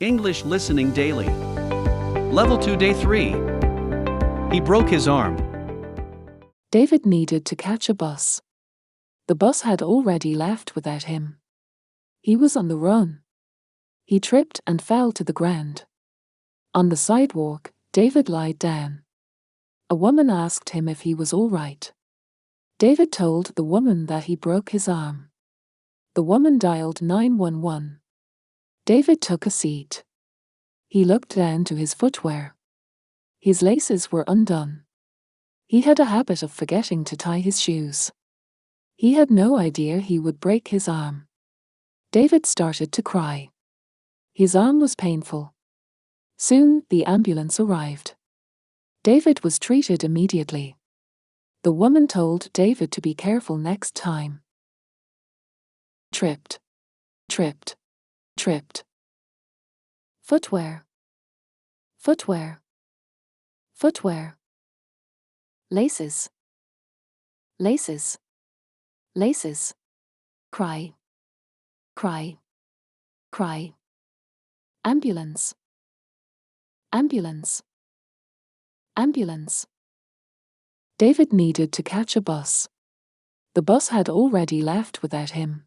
English Listening Daily. Level 2 Day 3. He broke his arm. David needed to catch a bus. The bus had already left without him. He was on the run. He tripped and fell to the ground. On the sidewalk, David lied down. A woman asked him if he was all right. David told the woman that he broke his arm. The woman dialed 911. David took a seat. He looked down to his footwear. His laces were undone. He had a habit of forgetting to tie his shoes. He had no idea he would break his arm. David started to cry. His arm was painful. Soon, the ambulance arrived. David was treated immediately. The woman told David to be careful next time. Tripped. Tripped. Tripped. Footwear. Footwear. Footwear. Laces. Laces. Laces. Cry. Cry. Cry. Ambulance. Ambulance. Ambulance. David needed to catch a bus. The bus had already left without him.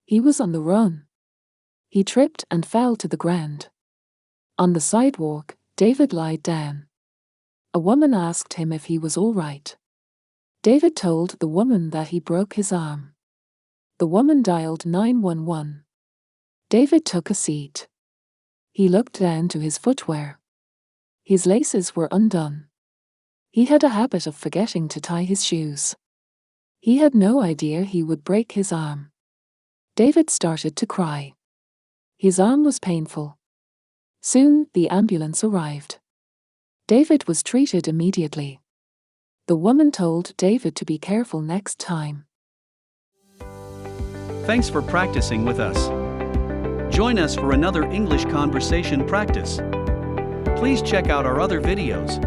He was on the run. He tripped and fell to the ground. On the sidewalk, David lied down. A woman asked him if he was all right. David told the woman that he broke his arm. The woman dialed 911. David took a seat. He looked down to his footwear. His laces were undone. He had a habit of forgetting to tie his shoes. He had no idea he would break his arm. David started to cry. His arm was painful. Soon, the ambulance arrived. David was treated immediately. The woman told David to be careful next time. Thanks for practicing with us. Join us for another English conversation practice. Please check out our other videos.